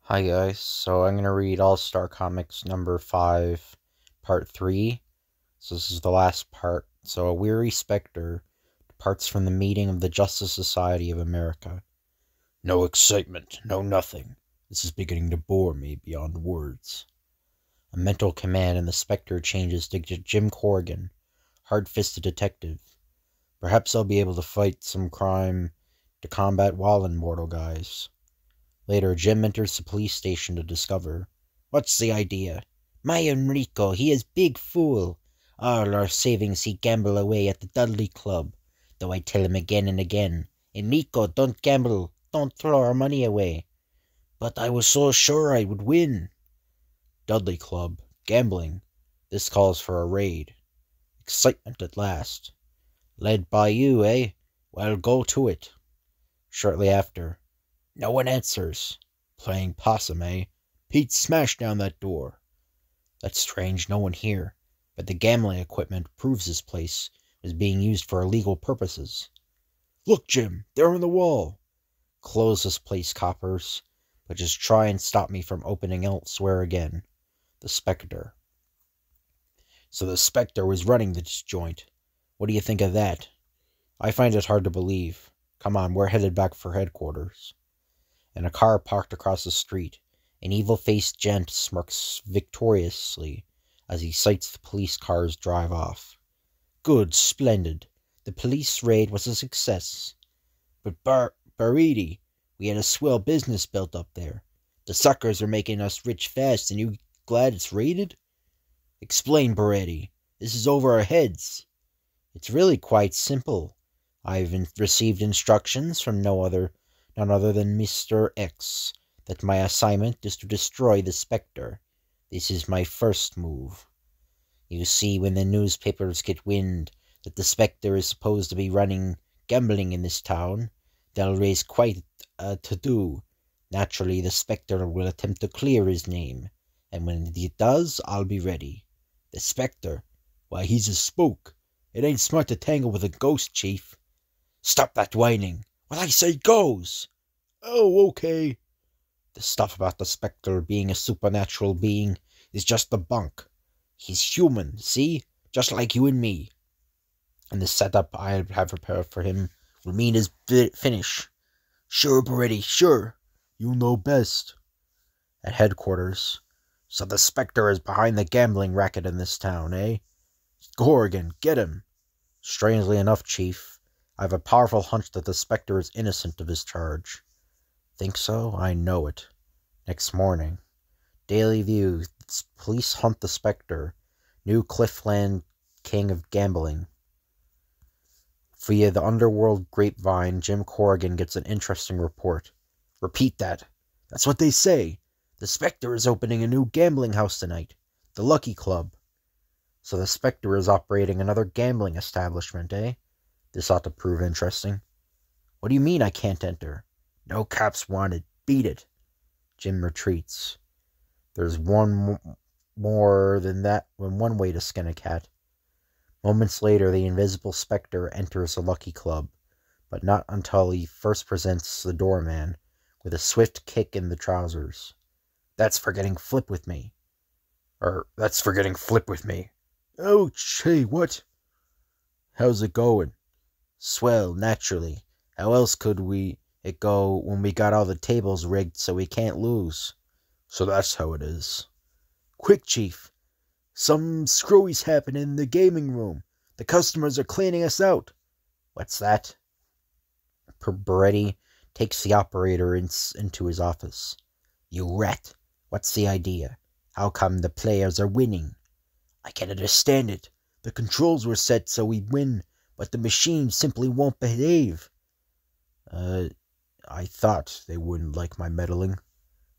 Hi guys, so I'm going to read All-Star Comics number 5, part 3. So this is the last part. So a weary specter departs from the meeting of the Justice Society of America. No excitement, no nothing. This is beginning to bore me beyond words. A mental command and the specter changes to Jim Corrigan, hard-fisted detective. Perhaps I'll be able to fight some crime to combat Wallen mortal guys. Later, Jim enters the police station to discover. What's the idea? My Enrico, he is big fool. All our savings he gamble away at the Dudley Club. Though I tell him again and again, Enrico, don't gamble, don't throw our money away. But I was so sure I would win. Dudley Club, gambling. This calls for a raid. Excitement at last. Led by you, eh? Well, go to it. Shortly after. No one answers. Playing possum, eh? Pete smashed down that door. That's strange, no one here. But the gambling equipment proves this place was being used for illegal purposes. Look, Jim, they're on the wall. Close this place, coppers. But just try and stop me from opening elsewhere again. The Spectre. So the Spectre was running this joint. What do you think of that? I find it hard to believe. Come on, we're headed back for headquarters. In a car parked across the street, an evil-faced gent smirks victoriously as he sights the police cars drive off. Good, splendid. The police raid was a success. But Baridi, we had a swell business built up there. The suckers are making us rich fast, and you glad it's raided? Explain, Baretti. This is over our heads. It's really quite simple. I've received instructions from none other than Mr. X, that my assignment is to destroy the Spectre. This is my first move. You see, when the newspapers get wind that the Spectre is supposed to be running gambling in this town, they'll raise quite a to-do. Naturally, the Spectre will attempt to clear his name, and when it does, I'll be ready. The Spectre? Why, he's a spook. It ain't smart to tangle with a ghost, Chief. Stop that whining. What I say goes. Oh, okay. The stuff about the Spectre being a supernatural being is just the bunk. He's human, see? Just like you and me. And the setup I have prepared for him will mean his finish. Sure, Beretti, sure. You know best. At headquarters. So the Spectre is behind the gambling racket in this town, eh? Corrigan, get him. Strangely enough, Chief, I have a powerful hunch that the Spectre is innocent of his charge. Think so? I know it. Next morning. Daily View. Police hunt the Spectre. New Cliffland king of gambling. Via the underworld grapevine, Jim Corrigan gets an interesting report. Repeat that. That's what they say. The Spectre is opening a new gambling house tonight. The Lucky Club. So the Spectre is operating another gambling establishment, eh? This ought to prove interesting. What do you mean I can't enter? No cops wanted. Beat it. Jim retreats. There's one more than one way to skin a cat. Moments later, the invisible Spectre enters the Lucky Club, but not until he first presents the doorman with a swift kick in the trousers. That's for getting flip with me. That's for getting flip with me. Ouch, hey, what? How's it going? Swell, naturally. How else could it go when we got all the tables rigged so we can't lose? So that's how it is. Quick, Chief. Some screwy's happening in the gaming room. The customers are cleaning us out. What's that? Beretti takes the operator into his office. You rat. What's the idea? How come the players are winning? I can't understand it. The controls were set so we'd win, but the machines simply won't behave. I thought they wouldn't like my meddling.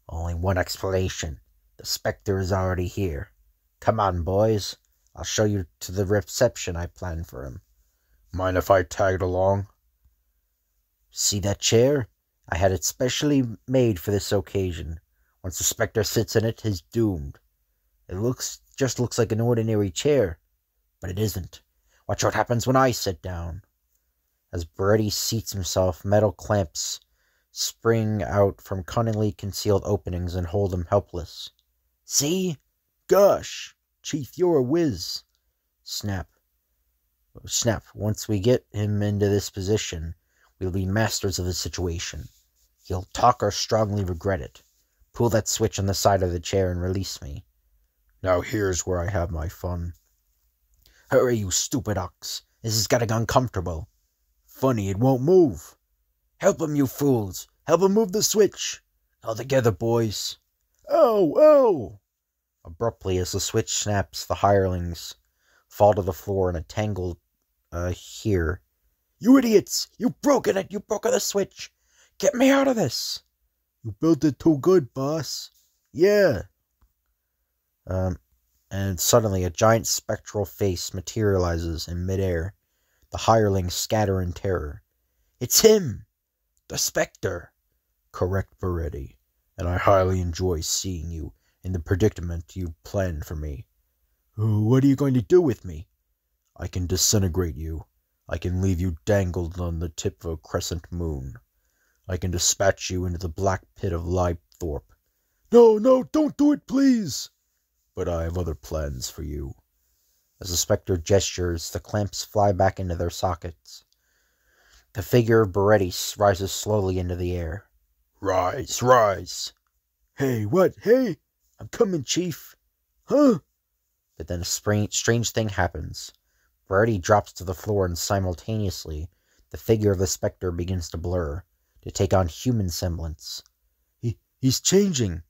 Only one explanation. The Spectre is already here. Come on, boys. I'll show you to the reception I planned for him. Mind if I tagged along? See that chair? I had it specially made for this occasion. Once the Spectre sits in it, he's doomed. It just looks like an ordinary chair, but it isn't. Watch what happens when I sit down. As Beretti seats himself, metal clamps spring out from cunningly concealed openings and hold him helpless. See? Gosh! Chief, you're a whiz! Snap. Snap. Once we get him into this position, we'll be masters of the situation. He'll talk or strongly regret it. Pull that switch on the side of the chair and release me. Now here's where I have my fun. Hurry, you stupid ox. This is getting uncomfortable. Funny, it won't move. Help him, you fools. Help him move the switch. All together, boys. Oh, oh! Abruptly, as the switch snaps, the hirelings fall to the floor in a tangled, here. You idiots! You've broken it! You've broken the switch! Get me out of this! You built it too good, boss. Yeah. And suddenly a giant spectral face materializes in midair. The hirelings scatter in terror. It's him! The Spectre! Correct, Beretti. And I highly enjoy seeing you in the predicament you planned for me. What are you going to do with me? I can disintegrate you. I can leave you dangled on the tip of a crescent moon. I can dispatch you into the black pit of Lythorpe. No, don't do it, please! But I have other plans for you. As the Spectre gestures, the clamps fly back into their sockets. The figure of Beretti rises slowly into the air. Rise, rise! Hey, what? Hey! I'm coming, Chief. Huh? But then a strange thing happens. Beretti drops to the floor, and simultaneously, the figure of the Spectre begins to blur, to take on human semblance. He's changing.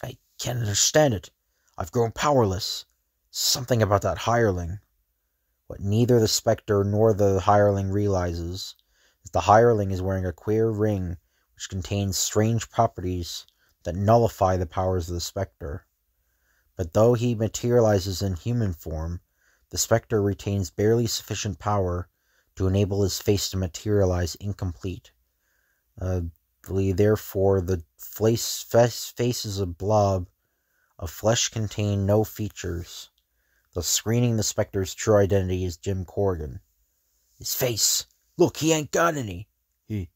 I can't understand it. I've grown powerless. Something about that hireling. What neither the Spectre nor the hireling realizes is the hireling is wearing a queer ring which contains strange properties that nullify the powers of the Spectre. But though he materializes in human form, the Spectre retains barely sufficient power to enable his face to materialize incomplete. Therefore, the face is a blob of flesh contain no features, thus screening the Spectre's true identity as Jim Corrigan. His face! Look, he ain't got any!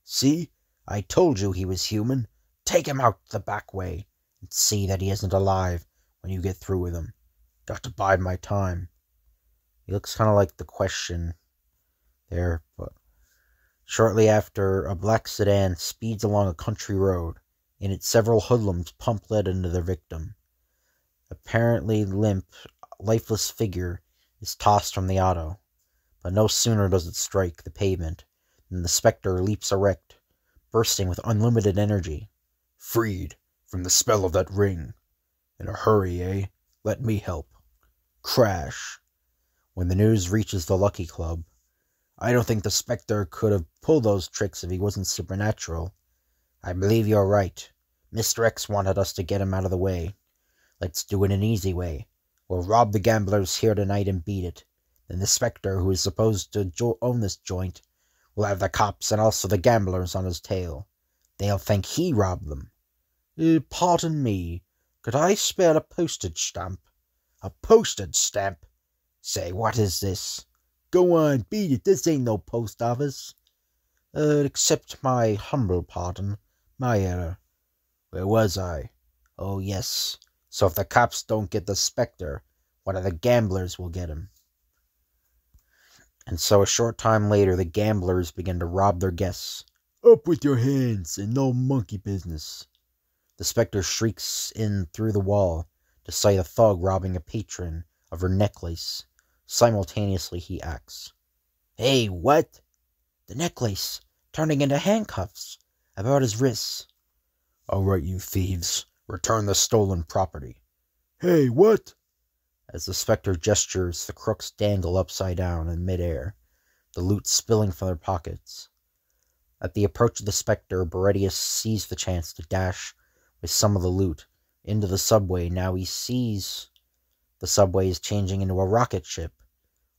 See? I told you he was human! Take him out the back way, and see that he isn't alive when you get through with him. Got to bide my time. He looks kind of like the Question there, but shortly after, a black sedan speeds along a country road. In it, several hoodlums pump lead into their victim. Apparently limp, lifeless figure is tossed from the auto, but no sooner does it strike the pavement than the Spectre leaps erect, bursting with unlimited energy. Freed from the spell of that ring. In a hurry, eh? Let me help. Crash. When the news reaches the Lucky Club, I don't think the Spectre could have pulled those tricks if he wasn't supernatural. I believe you're right. Mr. X wanted us to get him out of the way. Let's do it an easy way. We'll rob the gamblers here tonight and beat it. Then the Spectre, who is supposed to own this joint, will have the cops and also the gamblers on his tail. They'll think he robbed them. Pardon me. Could I spare a postage stamp? A postage stamp? Say, what is this? Go on, beat it. This ain't no post office. Accept my humble pardon. My error. Where was I? Oh, yes. So if the cops don't get the Spectre, one of the gamblers will get him. And so a short time later, the gamblers begin to rob their guests. Up with your hands, and no monkey business. The Spectre shrieks in through the wall to sight a thug robbing a patron of her necklace. Simultaneously, he acts. Hey, what? The necklace, turning into handcuffs, about his wrists. All right, you thieves, return the stolen property. Hey, what? As the Spectre gestures, the crooks dangle upside down in midair, the loot spilling from their pockets. At the approach of the Spectre, Beretti seized the chance to dash with some of the loot into the subway. Now he sees the subway is changing into a rocket ship.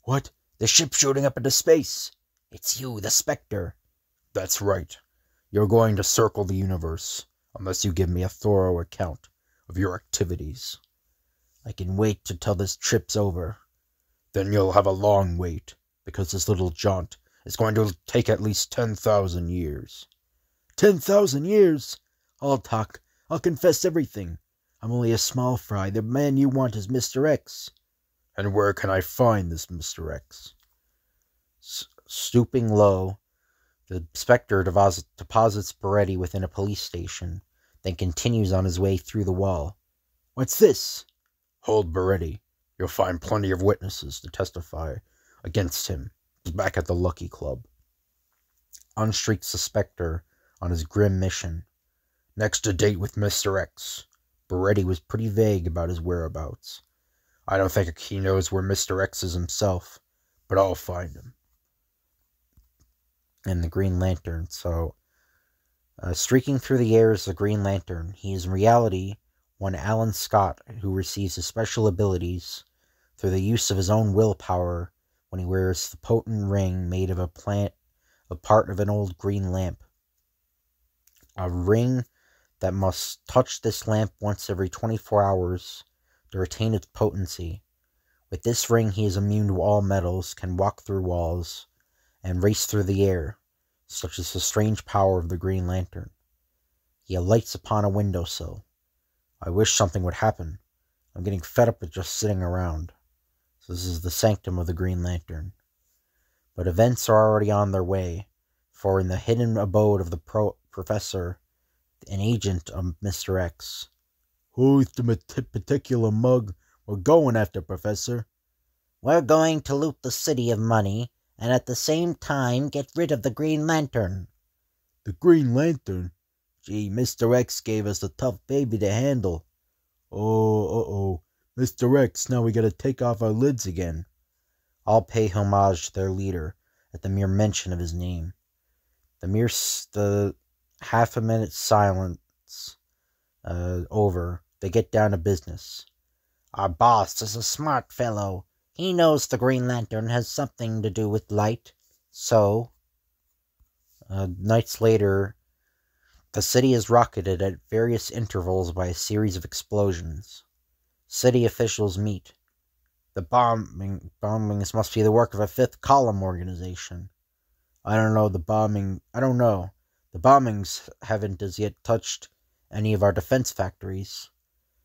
What? The ship's shooting up into space! It's you, the Spectre. That's right. You're going to circle the universe, unless you give me a thorough account of your activities. I can wait till this trip's over. Then you'll have a long wait, because this little jaunt is going to take at least 10,000 years. 10,000 years! I'll talk. I'll confess everything. I'm only a small fry. The man you want is Mr. X. And where can I find this Mr. X? Stooping low, the Spectre deposits Beretti within a police station, then continues on his way through the wall. What's this? Hold Beretti. You'll find plenty of witnesses to testify against him back at the Lucky Club. On streaks the Spectre on his grim mission. Next to date with Mr. X. Beretti was pretty vague about his whereabouts. I don't think he knows where Mr. X is himself, but I'll find him. And the Green Lantern. Streaking through the air is the Green Lantern. He is in reality one Alan Scott who receives his special abilities through the use of his own willpower when he wears the potent ring made of a part of an old green lamp. A ring that must touch this lamp once every 24 hours to retain its potency. With this ring he is immune to all metals, can walk through walls, and race through the air, such is the strange power of the Green Lantern. He alights upon a windowsill. I wish something would happen. I'm getting fed up with just sitting around. So this is the sanctum of the Green Lantern. But events are already on their way, for in the hidden abode of the Professor, an agent of Mr. X. Who's the particular mug we're going after, Professor? We're going to loot the city of money, and at the same time get rid of the Green Lantern. The Green Lantern? Gee, Mr. X gave us a tough baby to handle. Oh, Mr. X, now we gotta take off our lids again. All pay homage to their leader at the mere mention of his name. The half a minute silence over, they get down to business. Our boss is a smart fellow. He knows the Green Lantern has something to do with light. So, nights later, the city is rocketed at various intervals by a series of explosions. City officials meet. The bombings must be the work of a fifth column organization. I don't know. The bombings haven't as yet touched any of our defense factories.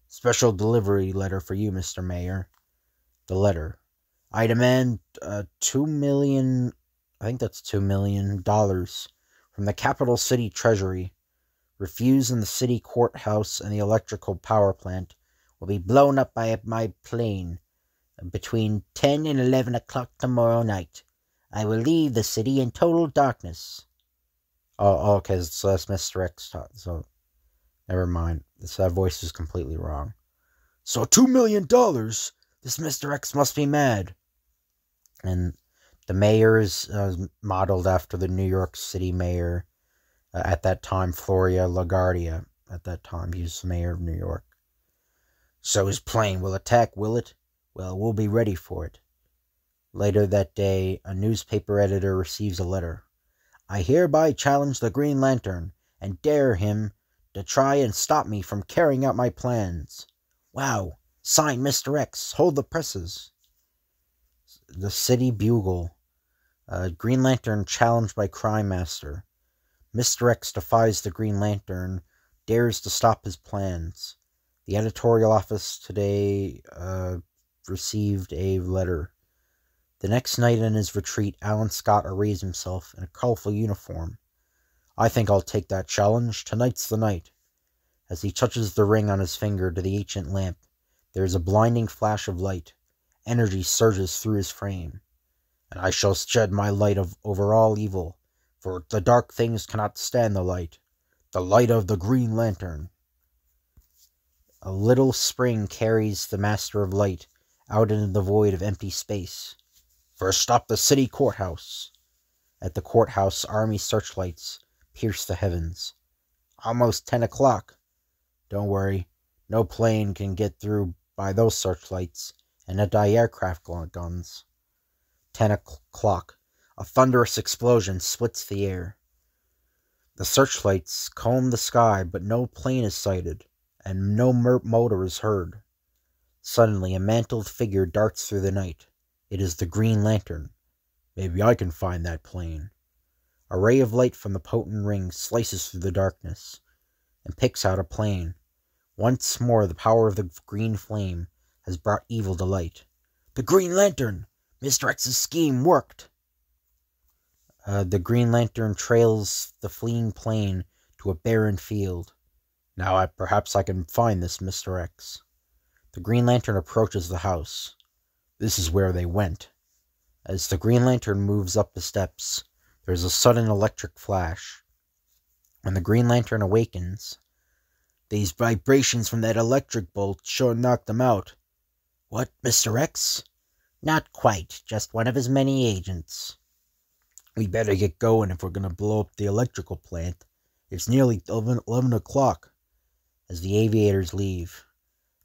Special delivery letter for you, Mr. Mayor. The letter. I demand $2 million, I think that's $2 million, from the capital city treasury. Refuse in the city courthouse and the electrical power plant will be blown up by my plane between 10 and 11 o'clock tomorrow night. I will leave the city in total darkness. Oh, okay, so that's Mr. X. So, never mind. That voice is completely wrong. So $2 million? This Mr. X must be mad. And the mayor is modeled after the New York City mayor. At that time, Floria LaGuardia. At that time, he was the mayor of New York. So his plane will attack, will it? Well, we'll be ready for it. Later that day, a newspaper editor receives a letter. I hereby challenge the Green Lantern and dare him to try and stop me from carrying out my plans. Wow. Signed, Mr. X. Hold the presses. The City Bugle. Green Lantern challenged by Crime Master. Mr. X defies the Green Lantern, dares to stop his plans. The editorial office today received a letter. The next night in his retreat, Alan Scott arrays himself in a colorful uniform. I think I'll take that challenge. Tonight's the night. As he touches the ring on his finger to the ancient lamp, there is a blinding flash of light. Energy surges through his frame. And I shall shed my light over all evil, for the dark things cannot stand the light of the Green Lantern. A little spring carries the Master of Light out into the void of empty space. First stop the city courthouse. At the courthouse, army searchlights pierce the heavens. Almost 10 o'clock. Don't worry, no plane can get through by those searchlights and anti-aircraft guns. 10 o'clock. A thunderous explosion splits the air. The searchlights comb the sky, but no plane is sighted, and no motor is heard. Suddenly, a mantled figure darts through the night. It is the Green Lantern. Maybe I can find that plane. A ray of light from the potent ring slices through the darkness and picks out a plane. Once more, the power of the green flame has brought evil to light. The Green Lantern! Mr. X's scheme worked! The Green Lantern trails the fleeing plane to a barren field. Now perhaps I can find this Mr. X. The Green Lantern approaches the house. This is where they went. As the Green Lantern moves up the steps, there is a sudden electric flash. When the Green Lantern awakens, these vibrations from that electric bolt sure knocked him out. What, Mr. X? Not quite, just one of his many agents. We better get going if we're going to blow up the electrical plant. It's nearly 11 o'clock. As the aviators leave,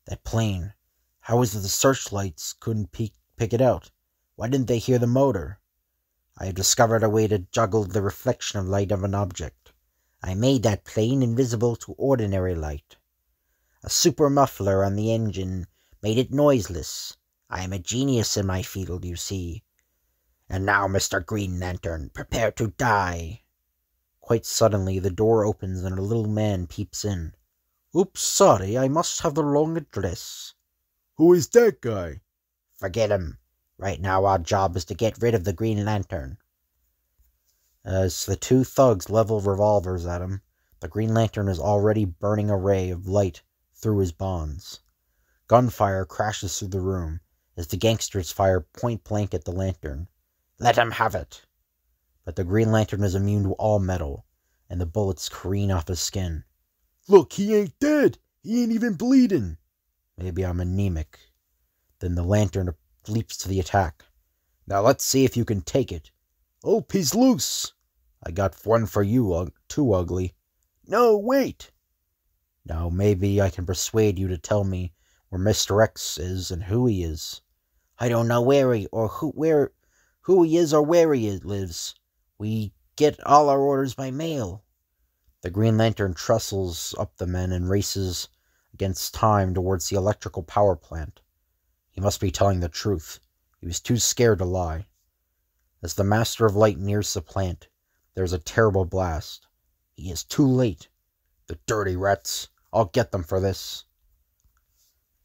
that plane, how is it the searchlights couldn't pick it out? Why didn't they hear the motor? I have discovered a way to juggle the reflection of light of an object. I made that plane invisible to ordinary light. A super muffler on the engine made it noiseless. I am a genius in my field, you see. And now, Mr. Green Lantern, prepare to die. Quite suddenly, the door opens and a little man peeps in. Oops, sorry, I must have the wrong address. Who is that guy? Forget him. Right now our job is to get rid of the Green Lantern. As the two thugs level revolvers at him, the Green Lantern is already burning a ray of light through his bonds. Gunfire crashes through the room as the gangsters fire point blank at the lantern. Let him have it. But the Green Lantern is immune to all metal, and the bullets careen off his skin. Look, he ain't dead. He ain't even bleeding. Maybe I'm anemic. Then the lantern leaps to the attack. Now let's see if you can take it. Oh, he's loose. I got one for you, too, Ugly. No, wait. Now maybe I can persuade you to tell me where Mr. X is and who he is. I don't know who he is or where he lives. We get all our orders by mail. The Green Lantern trestles up the men and races against time towards the electrical power plant. He must be telling the truth. He was too scared to lie. As the Master of Light nears the plant, there is a terrible blast. He is too late. The dirty rats! I'll get them for this.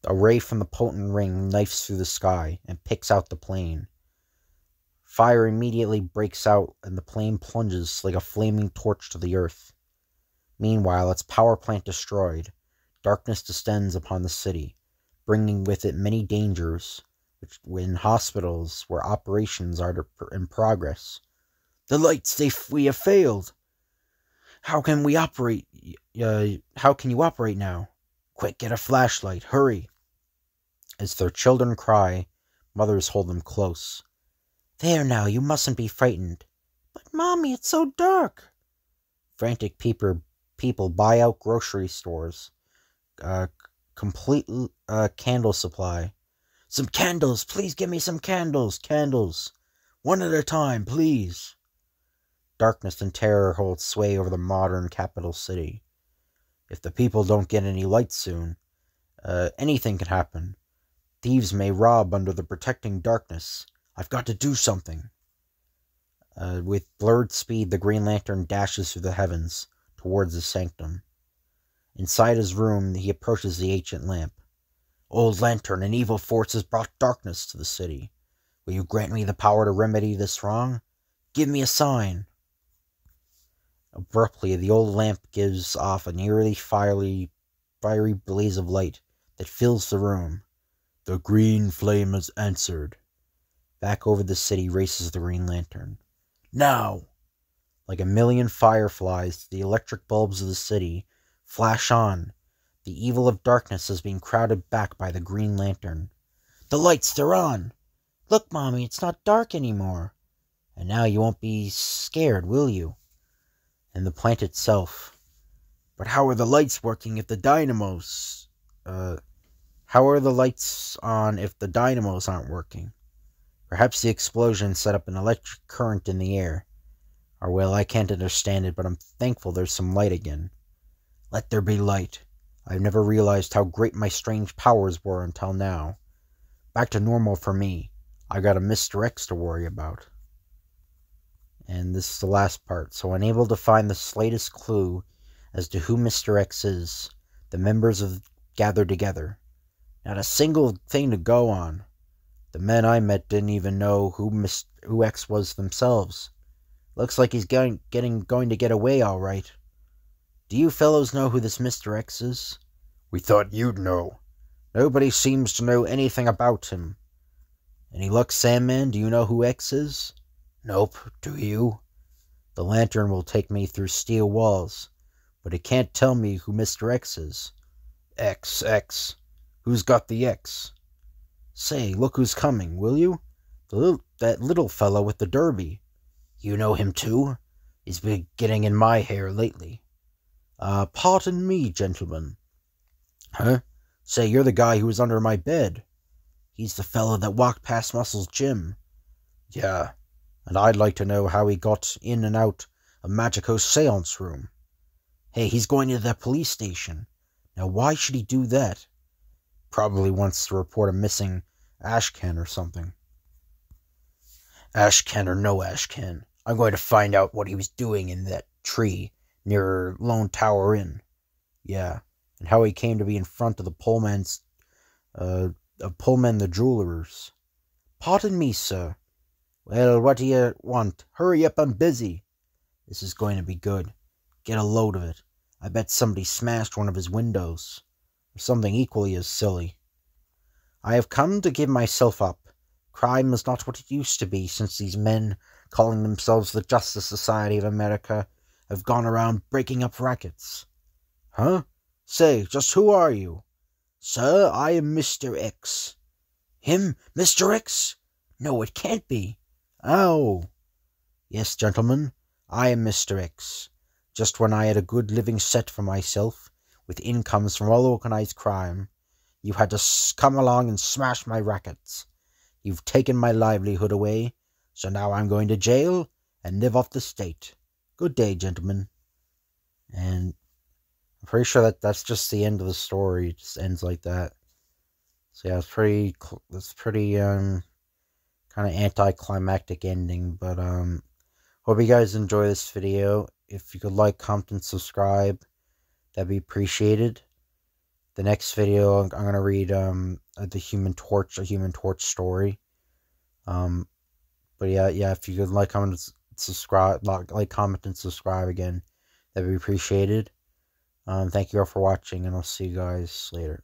A ray from the potent ring knifes through the sky and picks out the plane. Fire immediately breaks out and the plane plunges like a flaming torch to the earth. Meanwhile, its power plant destroyed, darkness descends upon the city, bringing with it many dangers, in hospitals where operations are in progress. The lights, we have failed. How can we operate? How can you operate now? Quick, get a flashlight, hurry. As their children cry, mothers hold them close. There now, you mustn't be frightened. But Mommy, it's so dark. Frantic people buy out grocery stores. Complete candle supply. Some candles, please give me some candles. Candles. One at a time, please. Darkness and terror hold sway over the modern capital city. If the people don't get any light soon, anything can happen. Thieves may rob under the protecting darkness. I've got to do something. With blurred speed, the Green Lantern dashes through the heavens towards his sanctum. Inside his room, he approaches the ancient lamp. Old Lantern, an evil force has brought darkness to the city. Will you grant me the power to remedy this wrong? Give me a sign. Abruptly, the old lamp gives off an eerily fiery blaze of light that fills the room. The green flame has answered. Back over the city races the Green Lantern. Now! Like a million fireflies, the electric bulbs of the city flash on. The evil of darkness is being crowded back by the Green Lantern. The lights, they're on! Look, Mommy, it's not dark anymore. And now you won't be scared, will you? And the plant itself. But how are the lights working if the dynamos... How are the lights on if the dynamos aren't working? Perhaps the explosion set up an electric current in the air. Or, well, I can't understand it, but I'm thankful there's some light again. Let there be light. I've never realized how great my strange powers were until now. Back to normal for me. I got a Mr. X to worry about. And this is the last part. So, unable to find the slightest clue as to who Mr. X is, the members have gathered together. Not a single thing to go on. The men I met didn't even know who X was themselves. Looks like he's going to get away all right. Do you fellows know who this Mr. X is? We thought you'd know. Nobody seems to know anything about him. Any luck, Sandman? Do you know who X is? Nope. Do you? The lantern will take me through steel walls, but it can't tell me who Mr. X is. X. Who's got the X? Say, look who's coming, will you? That little fellow with the derby. You know him too? He's been getting in my hair lately. Pardon me, gentlemen. Huh? Say, you're the guy who was under my bed. He's the fellow that walked past Muscle's gym. Yeah. And I'd like to know how he got in and out of Magico's seance room. Hey, he's going to the police station. Now, why should he do that? Probably wants to report a missing ashcan or something. Ashcan or no ashcan, I'm going to find out what he was doing in that tree near Lone Tower Inn. Yeah, and how he came to be in front of the Pullman the jewelers. Pardon me, sir. Well, what do you want? Hurry up, I'm busy. This is going to be good. Get a load of it. I bet somebody smashed one of his windows. Or something equally as silly. I have come to give myself up. Crime is not what it used to be since these men, calling themselves the Justice Society of America, have gone around breaking up rackets. Huh? Say, just who are you? Sir, I am Mr. X. Him? Mr. X? No, it can't be. Oh. Yes, gentlemen, I am Mr. X. Just when I had a good living set for myself, with incomes from all organized crime, you had to come along and smash my rackets. You've taken my livelihood away, so now I'm going to jail and live off the state. Good day, gentlemen. And I'm pretty sure that's just the end of the story. It just ends like that. So yeah, it's pretty kind of anticlimactic ending, but hope you guys enjoy this video. If you could like, comment, and subscribe, that'd be appreciated. The next video, I'm gonna read the Human Torch story. But yeah, if you could like, comment, subscribe, like, comment, and subscribe again, that'd be appreciated. Thank you all for watching, and I'll see you guys later.